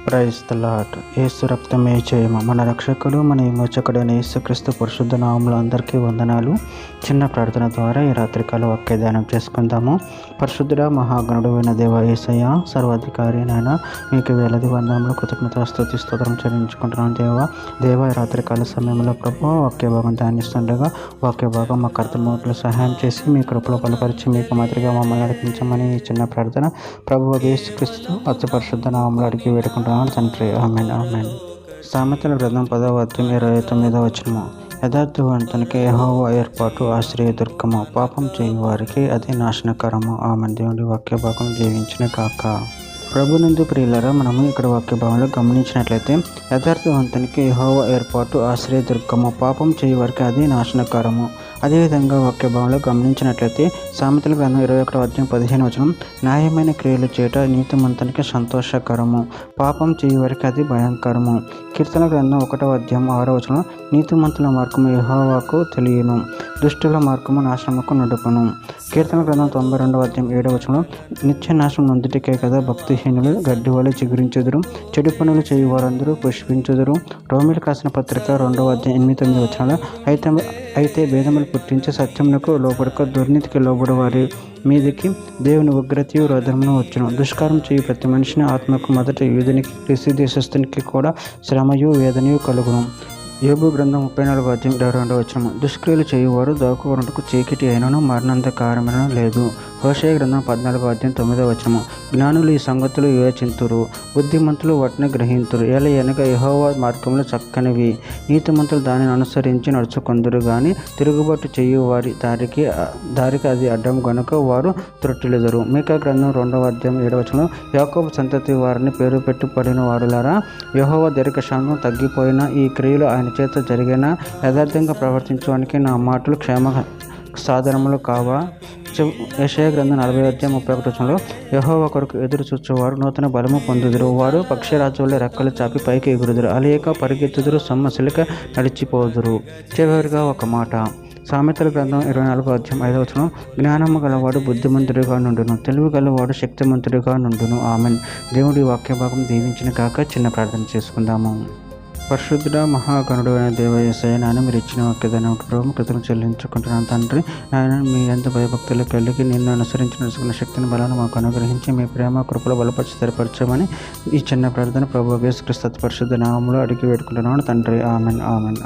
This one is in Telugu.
Praise the lord. యేసు రక్తమే జయము. మన రక్షకుడు మన విమోచకుడైన యేసుక్రీస్తు పరిశుద్ధ నామములో అందరికీ వందనాలు. చిన్న ప్రార్థన ద్వారా ఈ రాత్రికాల వాక్య ధ్యానం చేసుకుందాము. పరిశుద్ధుడ మహాగణుడు అయిన దేవ యేసయ్య, సర్వాధికారి నాయన, మీకు వేలది వందనములు కృతజ్ఞత స్తుతి స్తోత్రం చెల్లించుకుంటున్నాను దేవ ఈ రాత్రికాల సమయంలో ప్రభు వాక్య భాగం ధ్యానిస్తుండగా వాక్య భాగం మాకు అర్థమవుట్లో సహాయం చేసి మీ కృపలో బలపరిచి మీకు మాదిరిగా మమ్మల్ని నడిపించమని ఈ చిన్న ప్రార్థన ప్రభు యేసుక్రీస్తు అతి పరిశుద్ధ నామములో అడిగి వేడుకుంటున్నాను తండ్రి. Amen amen. సామెతల గ్రంథం 10వ అధ్యాయం 29వ వచనము. యథార్థవంతునికి యెహోవా ఏర్పాటు ఆశ్రయదుర్గము, పాపం చేయు వారికి అది నాశనకరము. ఆమెన్. దేవుడి వాక్య భాగం జీవించిన కాక. ప్రభునందు ప్రియులారా, మనము ఇక్కడ వాక్య భాగంలో గమనించినట్లయితే యథార్థవంతునికి యెహోవా ఏర్పాటు ఆశ్రయదుర్గము, పాపం చేయు వారికి అది నాశనకరము. అదేవిధంగా వాక్య భాగంలో గమనించినట్లయితే సామెతల గ్రంథం 21వ అధ్యాయం 15వ వచనం, న్యాయమైన క్రియలు చేయట నీతిమంతునికి సంతోషకరము, పాపం చేయు వారికి అది భయంకరము. కీర్తన గ్రంథం 1వ అధ్యాయం 6వ వచనం, నీతిమంతుల మార్గము యెహోవాకు తెలియను, దుష్టుల మార్గము నాశనముకు నడుపును. కీర్తన గ్రంథం 92వ అధ్యాయం 7వ వచనం, నిత్య నాశనం నొందుటికే కదా భక్తిహీనులు గడ్డి వలె చిగురించుదురు, చెడు పనులు చేయు వారందరూ పుష్పించుదురు. రోమిలకు రాసిన పత్రిక 2వ అధ్యాయం 8-9 వచనాలు, అయితే భేదములు పుట్టించి సత్యమునకు లోబడక దుర్నీతికి లోబడి వారి మీదికి దేవుని ఉగ్రతయు రోదనమును వచ్చును. దుష్కారం చేయు ప్రతి మనిషిని ఆత్మకు మొదట యూదునికి క్రీస్తు దేశస్థునికి కూడా శ్రమయు వేదనయు కలుగును. యోబు గ్రంథం 34వ అధ్యాయం 22వ వచనం, దుష్క్రియలు చేయువారు దాక్కుకొనుటకు చీకటి అయినను మరణాంధకారమైన లేదు. హోషేయ గ్రంథం 14వ అధ్యాయం 9వ వచనము, జ్ఞానులు ఈ సంగతులు వివేచింతురు, బుద్ధిమంతులు వాటిని గ్రహింతురు. ఏలయనగా యెహోవా మార్గములు చక్కనివి, నీతిమంతులు దానిని అనుసరించి నడుచుకొందురు గాని తిరుగుబాటు చేయు వారి దారికి అది అడ్డం గనుక వారు త్రొట్టిల్లుదురు. మీకా గ్రంథం 2వ అధ్యాయం 7వ వచనం, యాకోబు సంతతి వారిని పేరు పెట్టి పడిన వారులారా, యెహోవా దీర్ఘశాంతం తగ్గిపోయిన ఈ క్రియలు ఆయన చేత జరిగిన యథార్థంగా ప్రవర్తించడానికి నా మాటలు క్షేమ సాధనములు కావా. యెషయా గ్రంథం 40వ అధ్యాయం 31వ వచనంలో, యెహోవా కొరకు ఎదురు చూచువారు నూతన బలము పొందుదురు, వారు పక్షిరాజులే రెక్కలు చాపి పైకి ఎగురుదురు, అలియక పరిగెత్తుదురు, సొమ్మసిలిక నడిచిపోదురు. చివరిగా ఒక మాట, సామెతల గ్రంథం 24వ అధ్యాయం 5వ వచనం, జ్ఞానము గలవాడు బుద్ధిమంతుడిగా నుండును, తెలివి గలవాడు శక్తిమంతుడిగా నుండును. ఆమెన్. దేవుడి వాక్య భాగం దీవించిన కాక చిన్న ప్రార్థన చేసుకుందాము. పరిశుద్ధుడ మహాగణుడు అయిన దేవ యేసయ్య, నాయన మీరు ఇచ్చిన వాక్యదానం ప్రభు కృతజ్ఞతలు చెల్లించుకుంటున్నాను తండ్రి. నాయన మీ ఎంత భయభక్తులు కలిగి నిన్ను అనుసరించి నడుచుకున్న శక్తిని బలాన్ని మాకు అనుగ్రహించి మీ ప్రేమ కృపలో బలపరిచి స్థిరపరచమని ఈ చిన్న ప్రార్థన ప్రభు యేసుక్రీస్తు పరిశుద్ధ నామములో అడిగి వేడుకుంటున్నాను తండ్రి. Amen amen.